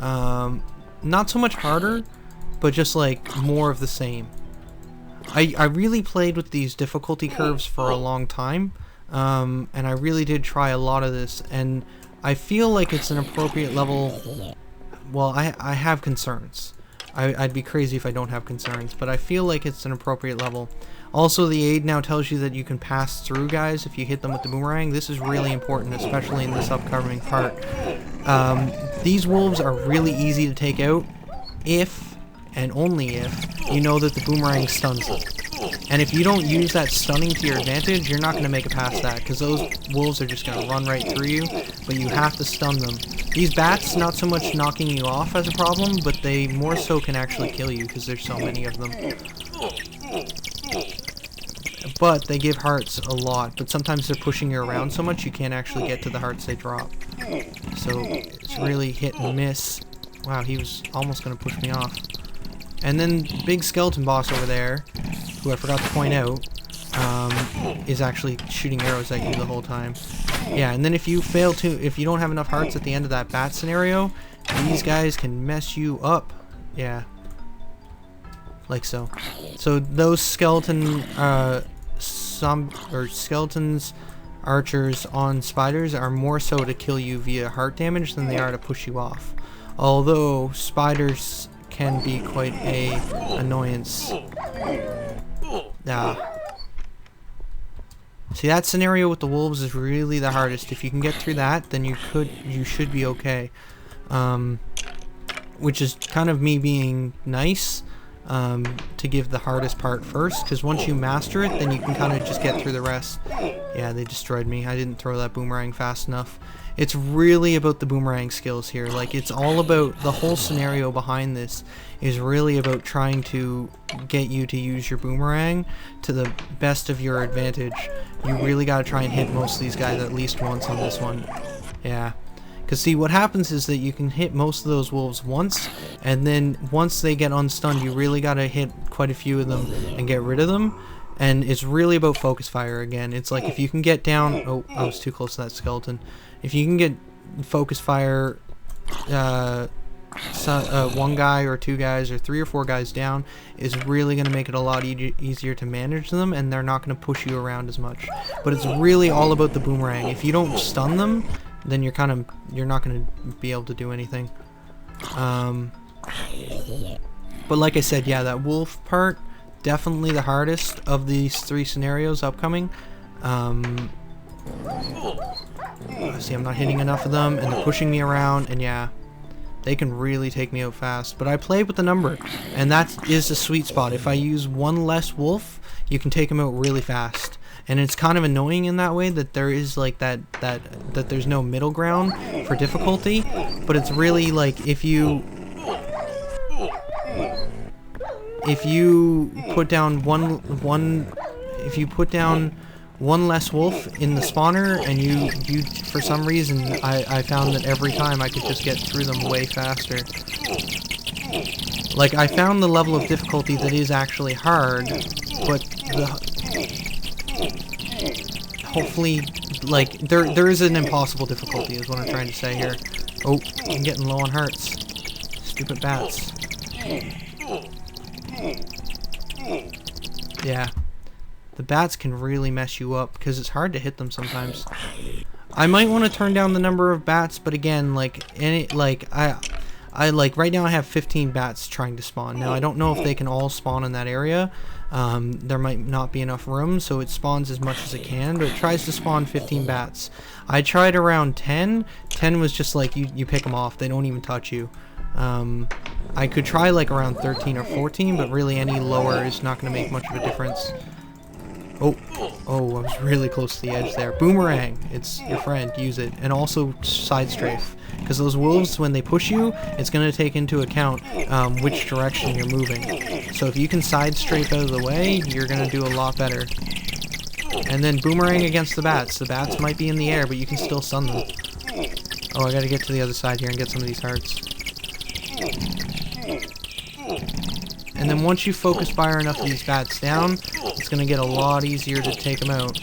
Not so much harder, but just like more of the same. I really played with these difficulty curves for a long time, and I really did try a lot of this, and I feel like it's an appropriate level. Well, I have concerns. I'd be crazy if I don't have concerns, but I feel like it's an appropriate level. Also, the aid now tells you that you can pass through guys if you hit them with the boomerang. This is really important, especially in this upcoming part. These wolves are really easy to take out if, and only if, you know that the boomerang stuns them. And if you don't use that stunning to your advantage, you're not going to make it past that, because those wolves are just going to run right through you, but you have to stun them. These bats, not so much knocking you off as a problem, but they more so can actually kill you, because there's so many of them. But they give hearts a lot, but sometimes they're pushing you around so much you can't actually get to the hearts they drop. So it's really hit and miss. Wow, he was almost going to push me off. And then big skeleton boss over there, who I forgot to point out, is actually shooting arrows at you the whole time. Yeah, and then if you don't have enough hearts at the end of that bat scenario, these guys can mess you up. Yeah. Like so. So those skeletons, archers on spiders are more so to kill you via heart damage than they are to push you off. Although spiders can be quite a annoyance. See, that scenario with the wolves is really the hardest. If you can get through that, then you should be okay. Which is kind of me being nice, to give the hardest part first, because once you master it, then you can kind of just get through the rest. Yeah, they destroyed me. I didn't throw that boomerang fast enough. It's really about the boomerang skills here. Like, it's all about the whole scenario behind this is really about trying to get you to use your boomerang to the best of your advantage. You really got to try and hit most of these guys at least once on this one. Yeah. Because see, what happens is that you can hit most of those wolves once, and then once they get unstunned, you really got to hit quite a few of them and get rid of them. And it's really about focus fire again. It's like if you can get down... Oh, I was too close to that skeleton. If you can get focus fire one guy or two guys or 3 or 4 guys down, is really going to make it a lot easier to manage them, and they're not going to push you around as much. But it's really all about the boomerang. If you don't stun them, then you're not going to be able to do anything. But like I said, yeah, that wolf part, definitely the hardest of these 3 scenarios upcoming. See, I'm not hitting enough of them, and they're pushing me around, and yeah, they can really take me out fast. But I played with the number, and that is the sweet spot. If I use one less wolf, you can take them out really fast. And it's kind of annoying in that way that there is like that there's no middle ground for difficulty, but it's really like if you put down one less wolf in the spawner, and you for some reason I found that every time I could just get through them way faster. Like, I found the level of difficulty that is actually hard, but hopefully, like, there is an impossible difficulty is what I'm trying to say here. Oh, I'm getting low on hearts. Stupid bats. Yeah. The bats can really mess you up because it's hard to hit them sometimes. I might want to turn down the number of bats, but again, like, I like right now I have 15 bats trying to spawn. Now I don't know if they can all spawn in that area. There might not be enough room, so it spawns as much as it can, but it tries to spawn 15 bats. I tried around 10. 10 was just like you pick them off. They don't even touch you. I could try like around 13 or 14, but really any lower is not going to make much of a difference. Oh, I was really close to the edge there. Boomerang, it's your friend, use it. And also side strafe, because those wolves, when they push you, it's going to take into account which direction you're moving. So if you can side strafe out of the way, you're going to do a lot better. And then boomerang against the bats. The bats might be in the air, but you can still stun them. Oh, I got to get to the other side here and get some of these hearts. And then once you focus fire enough of these bats down, it's going to get a lot easier to take them out.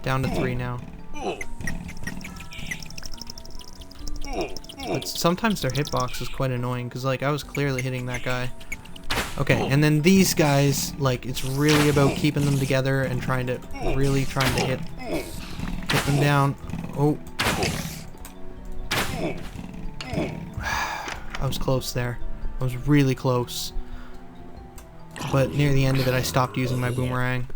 Down to 3 now. But sometimes their hitbox is quite annoying, because, like, I was clearly hitting that guy. Okay, and then these guys, like, it's really about keeping them together and really trying to hit them down. Oh. I was close there. I was really close. But near the end of it, I stopped using my boomerang.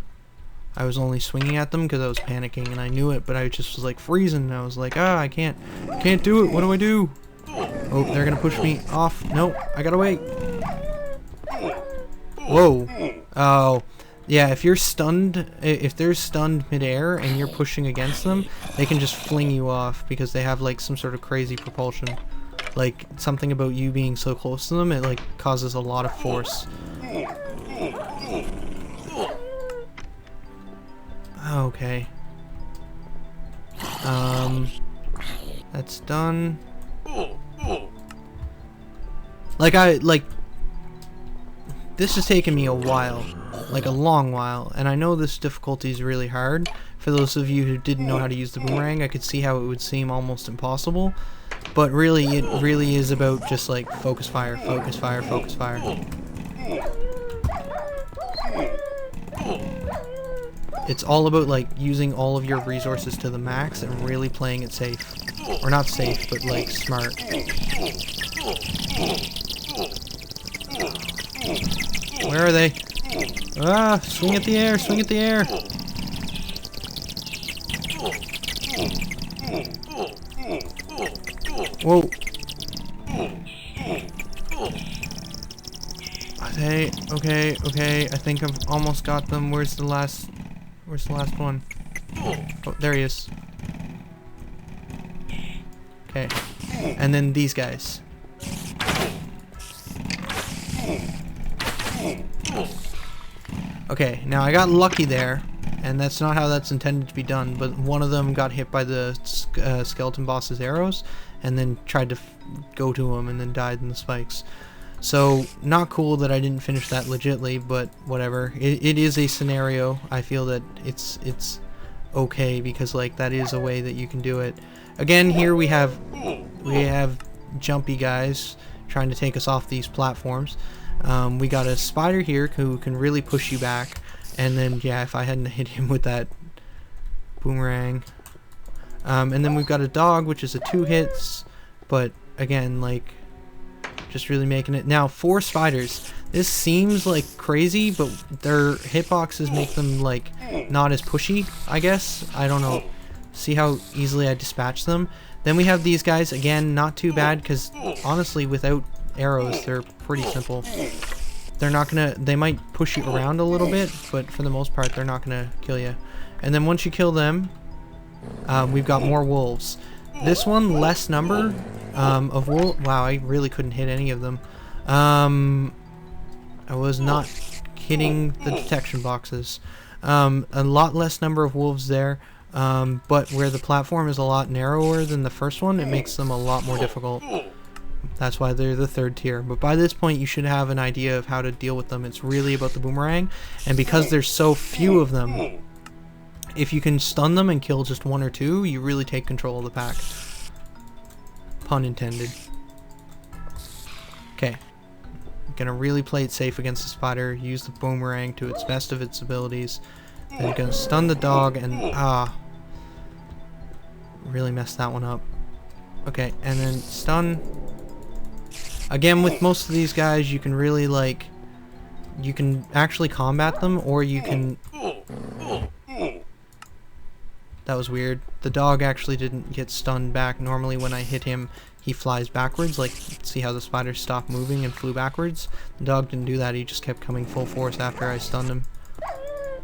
I was only swinging at them because I was panicking, and I knew it, but I just was like freezing, and I was like, ah, I can't do it, what do I do? Oh, they're gonna push me off. Nope, I gotta wait. Whoa. Oh. Yeah, if you're stunned, if they're stunned midair and you're pushing against them, they can just fling you off because they have like some sort of crazy propulsion. Like, something about you being so close to them, it like causes a lot of force. Okay. That's done. This has taken me a while. Like a long while, and I know this difficulty is really hard. For those of you who didn't know how to use the boomerang, I could see how it would seem almost impossible, but really, it really is about just like focus fire, focus fire, focus fire. It's all about like using all of your resources to the max and really playing it safe. Or not safe, but like smart. Where are they? Ah, swing at the air, swing at the air. Whoa. Okay. I think I've almost got them. Where's the last one? Oh, there he is. Okay. And then these guys. Okay, now I got lucky there, and that's not how that's intended to be done, but one of them got hit by the skeleton boss's arrows, and then tried to go to him, and then died in the spikes. So, not cool that I didn't finish that legitly, but whatever. It is a scenario. I feel that it's okay, because like that is a way that you can do it. Again, here we have jumpy guys trying to take us off these platforms. We got a spider here who can really push you back, and then yeah, if I hadn't hit him with that boomerang. And then we've got a dog, which is a 2 hits, but again, like, just really making it. Now, 4 spiders. This seems like crazy, but their hitboxes make them like not as pushy, I guess. I don't know. See how easily I dispatch them. Then we have these guys, again, not too bad, because honestly, without arrows, they're pretty simple. They're not gonna, they might push you around a little bit, but for the most part, they're not gonna kill you. And then once you kill them, we've got more wolves. This one, less number of wolves. Wow, I really couldn't hit any of them. I was not hitting the detection boxes. A lot less number of wolves there. But where the platform is a lot narrower than the first one, it makes them a lot more difficult. That's why they're the 3rd tier. But by this point, you should have an idea of how to deal with them. It's really about the boomerang. And because there's so few of them, if you can stun them and kill just 1 or 2, you really take control of the pack. Pun intended. Okay. Gonna really play it safe against the spider. Use the boomerang to its best of its abilities. Then gonna stun the dog and really messed that one up. Okay, and then stun. Again, with most of these guys, you can really like, you can actually combat them, or you can. That was weird. The dog actually didn't get stunned back. Normally, when I hit him, he flies backwards. Like, see how the spider stopped moving and flew backwards? The dog didn't do that. He just kept coming full force after I stunned him.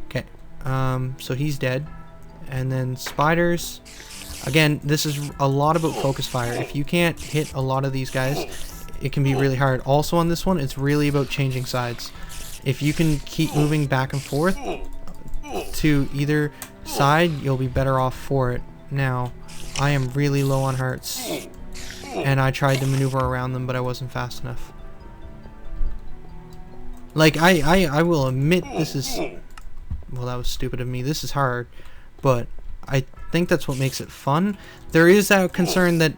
Okay. So he's dead. And then spiders. Again, this is a lot about focus fire. If you can't hit a lot of these guys, it can be really hard. Also on this one, it's really about changing sides. If you can keep moving back and forth to either side, you'll be better off for it. Now, I am really low on hearts, and I tried to maneuver around them, but I wasn't fast enough. Like, I will admit this is... Well, that was stupid of me. This is hard, but I think that's what makes it fun. There is that concern that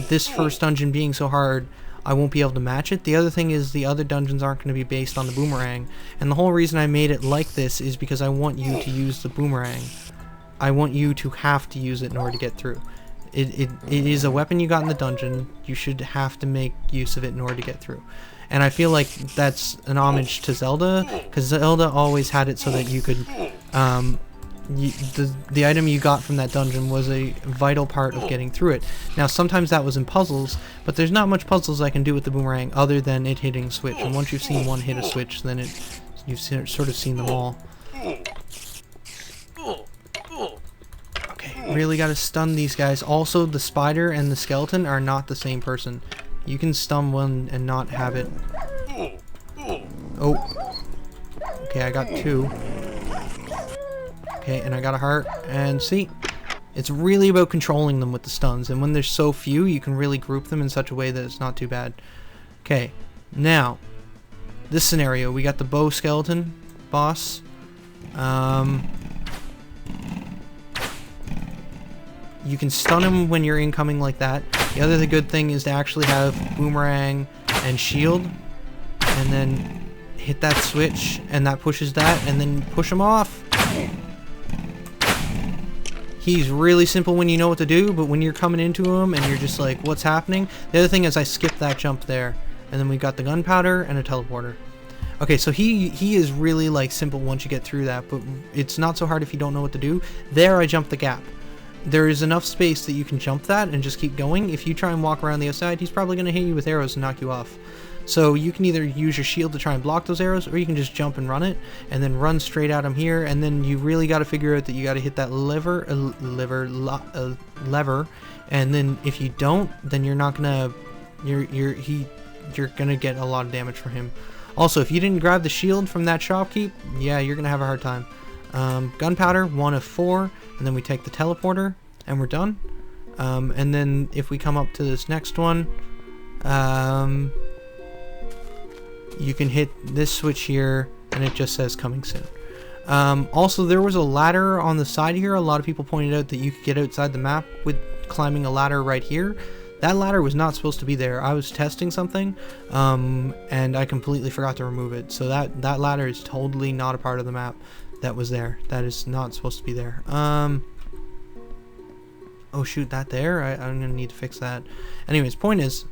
this first dungeon being so hard, I won't be able to match it. The other thing is the other dungeons aren't going to be based on the boomerang. And the whole reason I made it like this is because I want you to use the boomerang. I want you to have to use it in order to get through. It is a weapon you got in the dungeon. You should have to make use of it in order to get through. And I feel like that's an homage to Zelda, because Zelda always had it so that you could... the item you got from that dungeon was a vital part of getting through it. Now, sometimes that was in puzzles, but there's not much puzzles I can do with the boomerang other than it hitting switch. And once you've seen one hit a switch, then you've sort of seen them all. Okay, really got to stun these guys. Also, the spider and the skeleton are not the same person. You can stun one and not have it. Oh. Okay, I got 2. Okay, and I got a heart. And see? It's really about controlling them with the stuns. And when there's so few, you can really group them in such a way that it's not too bad. Okay, now, this scenario. We got the bow skeleton boss. You can stun him when you're incoming like that. The other good thing is to actually have boomerang and shield, and then hit that switch, and that pushes that, and then push him off. He's really simple when you know what to do, but when you're coming into him and you're just like, what's happening? The other thing is I skipped that jump there, and then we got the gunpowder and a teleporter. Okay, so he is really like simple once you get through that, but it's not so hard if you don't know what to do. There I jumped the gap. There is enough space that you can jump that and just keep going. If you try and walk around the outside, he's probably going to hit you with arrows and knock you off. So you can either use your shield to try and block those arrows, or you can just jump and run it, and then run straight at him here. And then you really got to figure out that you got to hit that lever, and then if you don't, then you're not gonna, you're gonna get a lot of damage from him. Also, if you didn't grab the shield from that shopkeep, yeah, you're gonna have a hard time. Gunpowder, 1 of 4, and then we take the teleporter, and we're done. And then if we come up to this next one, you can hit this switch here, and it just says coming soon. Also, there was a ladder on the side here. A lot of people pointed out that you could get outside the map with climbing a ladder right here. That ladder was not supposed to be there. I was testing something, and I completely forgot to remove it. So that ladder is totally not a part of the map that was there. That is not supposed to be there. Oh shoot, that there? I'm gonna need to fix that. Anyways, point is,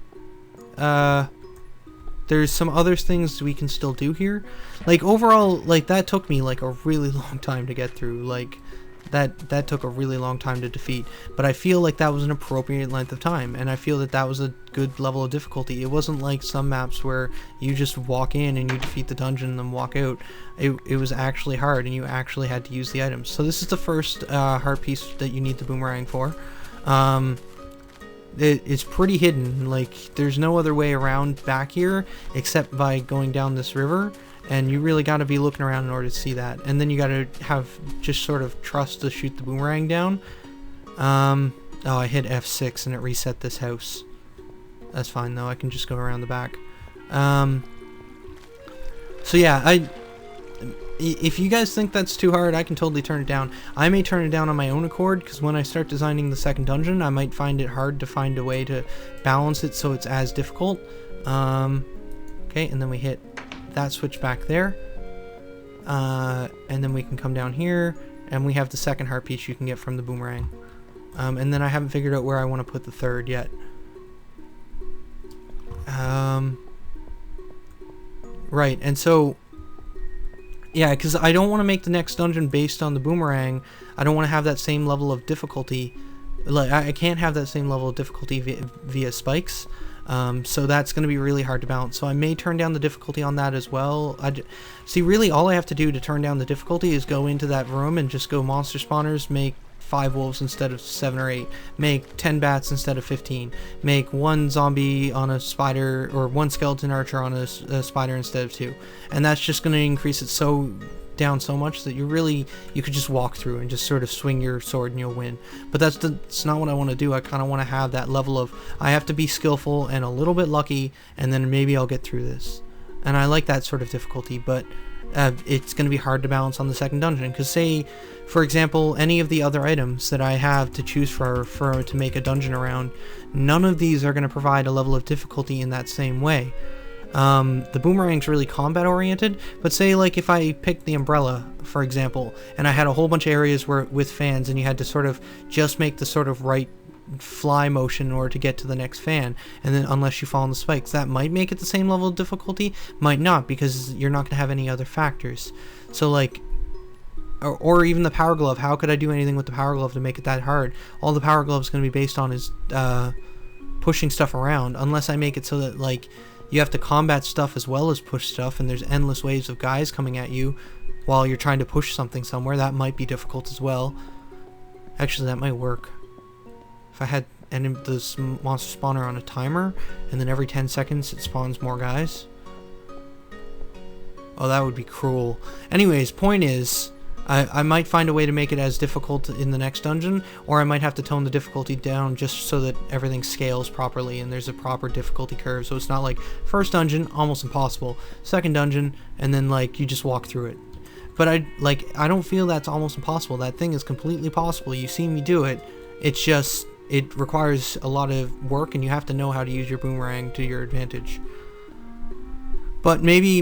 there's some other things we can still do here. Like, overall, like, that took me, like, a really long time to get through. Like, that took a really long time to defeat. But I feel like that was an appropriate length of time. And I feel that that was a good level of difficulty. It wasn't like some maps where you just walk in and you defeat the dungeon and then walk out. It was actually hard, and you actually had to use the items. So this is the first heart piece that you need the boomerang for. It's pretty hidden. Like, there's no other way around back here except by going down this river, and you really got to be looking around in order to see that. And then you got to have just sort of trust to shoot the boomerang down. Oh, I hit F6 and it reset this house. That's fine though, I can just go around the back. So yeah, if you guys think that's too hard, I can totally turn it down. I may turn it down on my own accord, because when I start designing the second dungeon, I might find it hard to find a way to balance it so it's as difficult. Okay, and then we hit that switch back there. And then we can come down here, and we have the second heart piece you can get from the boomerang. And then I haven't figured out where I want to put the third yet. Right, and so... yeah, because I don't want to make the next dungeon based on the boomerang. I don't want to have that same level of difficulty. Like, I can't have that same level of difficulty via spikes. So that's going to be really hard to balance. So I may turn down the difficulty on that as well. See, really, all I have to do to turn down the difficulty is go into that room and just go monster spawners, make 5 wolves instead of 7 or 8, make 10 bats instead of 15, make 1 zombie on a spider, or 1 skeleton archer on a spider instead of 2, and that's just going to increase it down so much that you could just walk through and just sort of swing your sword and you'll win. But that's not what I want to do. I kind of want to have that level of, I have to be skillful and a little bit lucky, and then maybe I'll get through this. And I like that sort of difficulty, but it's going to be hard to balance on the second dungeon. Because say, for example, any of the other items that I have to choose for to make a dungeon around, none of these are going to provide a level of difficulty in that same way. The boomerang's really combat oriented, but say like if I picked the umbrella, for example, and I had a whole bunch of areas where with fans and you had to sort of just make the sort of right fly motion in order to get to the next fan, and then unless you fall on the spikes, that might make it the same level of difficulty, might not, because you're not going to have any other factors. So like, or even the power glove, how could I do anything with the power glove to make it that hard? All the power glove is going to be based on is pushing stuff around, unless I make it so that like you have to combat stuff as well as push stuff, and there's endless waves of guys coming at you while you're trying to push something somewhere. That might be difficult as well. Actually, that might work. If I had this monster spawner on a timer, and then every 10 seconds it spawns more guys. Oh, that would be cruel. Anyways, point is, I might find a way to make it as difficult in the next dungeon, or I might have to tone the difficulty down just so that everything scales properly and there's a proper difficulty curve, so it's not like first dungeon, almost impossible, second dungeon, and then like you just walk through it. But I don't feel that's almost impossible. That thing is completely possible. You see me do it. It's just, it requires a lot of work, and you have to know how to use your boomerang to your advantage. But maybe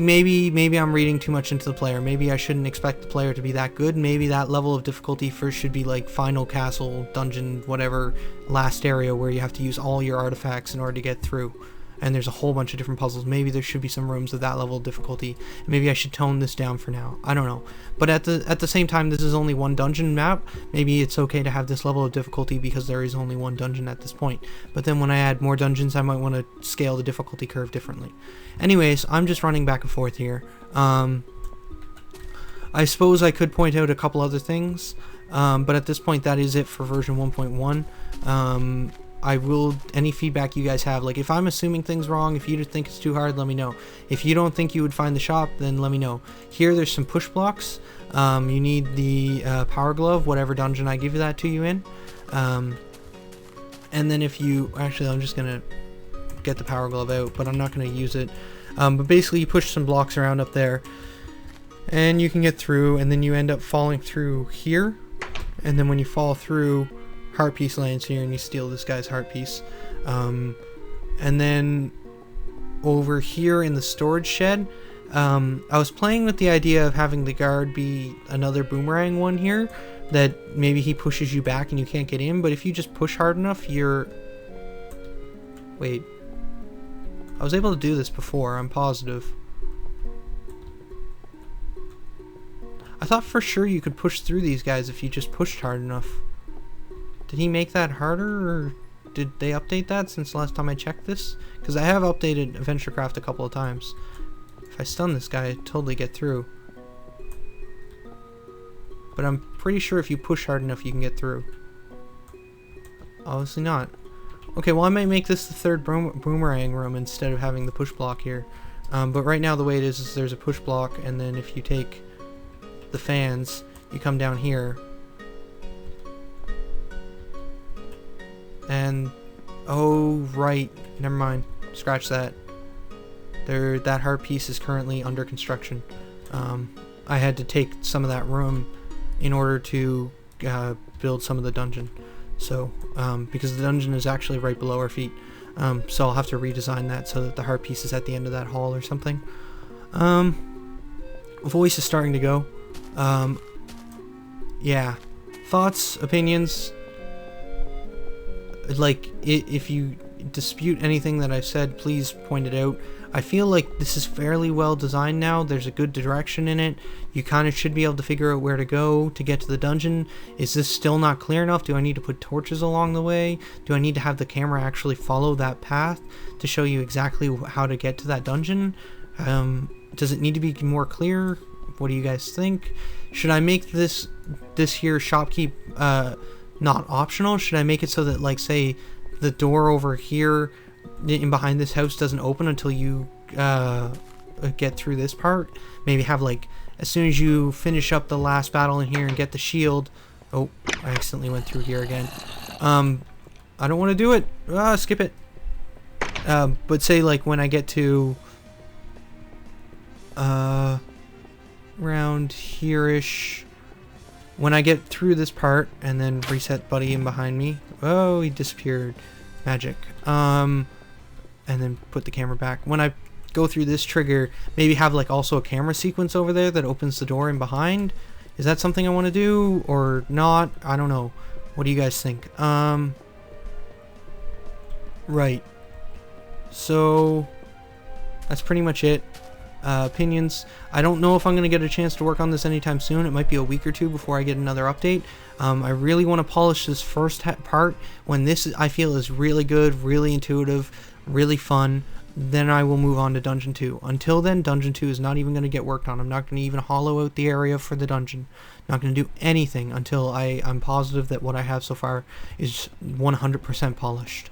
I'm reading too much into the player. Maybe I shouldn't expect the player to be that good. Maybe that level of difficulty first should be like final castle, dungeon, whatever, last area where you have to use all your artifacts in order to get through. And there's a whole bunch of different puzzles. Maybe there should be some rooms of that level of difficulty. Maybe I should tone this down for now. I don't know. But at the same time, this is only one dungeon map. Maybe it's okay to have this level of difficulty because there is only one dungeon at this point. But then when I add more dungeons, I might want to scale the difficulty curve differently. Anyways, I'm just running back and forth here. I suppose I could point out a couple other things. But at this point, that is it for version 1.1. I will, any feedback you guys have, like if I'm assuming things wrong, if you think it's too hard, let me know. If you don't think you would find the shop, then let me know. Here there's some push blocks. You need the power glove, whatever dungeon I give that to you in. And then if you, actually I'm just gonna get the power glove out, but I'm not gonna use it. But basically you push some blocks around up there and you can get through, and then you end up falling through here, and then when you fall through, heart piece lands here and you steal this guy's heart piece. And then over here in the storage shed, I was playing with the idea of having the guard be another boomerang one here, that maybe he pushes you back and you can't get in, but if you just push hard enough, you're... Wait. I was able to do this before, I'm positive. I thought for sure you could push through these guys if you just pushed hard enough. Did he make that harder, or did they update that since the last time I checked this? Because I have updated AdventureCraft a couple of times. If I stun this guy, I'd totally get through. But I'm pretty sure if you push hard enough, you can get through. Obviously not. Okay, well I might make this the third boomerang room instead of having the push block here. But right now the way it is there's a push block, and then if you take the fans, you come down here. And, oh right, never mind, scratch that. That heart piece is currently under construction. I had to take some of that room in order to build some of the dungeon. So, because the dungeon is actually right below our feet. So I'll have to redesign that so that the heart piece is at the end of that hall or something. Voice is starting to go. Yeah. Thoughts, opinions? Like, if you dispute anything that I've said, please point it out. I feel like this is fairly well designed now. There's a good direction in it. You kind of should be able to figure out where to go to get to the dungeon. Is this still not clear enough? Do I need to put torches along the way? Do I need to have the camera actually follow that path to show you exactly how to get to that dungeon? Does it need to be more clear? What do you guys think? Should I make this here shopkeep not optional? Should I make it so that, like, say, the door over here in behind this house doesn't open until you get through this part? Maybe have, like, as soon as you finish up the last battle in here and get the shield... Oh, I accidentally went through here again. I don't want to do it. Skip it. But say, like, when I get to... around here-ish. When I get through this part, and then reset buddy in behind me. Oh, he disappeared. Magic. And then put the camera back. When I go through this trigger, maybe have like also a camera sequence over there that opens the door in behind. Is that something I want to do or not? I don't know. What do you guys think? Right. So that's pretty much it. Opinions. I don't know if I'm going to get a chance to work on this anytime soon. It might be a week or two before I get another update. I really want to polish this first part. When this, I feel, is really good, really intuitive, really fun, then I will move on to Dungeon 2. Until then, Dungeon 2 is not even going to get worked on. I'm not going to even hollow out the area for the dungeon. Not going to do anything until I'm positive that what I have so far is 100% polished.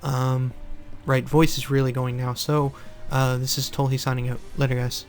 Right, voice is really going now. So, this is Tolhi signing out. Later, guys.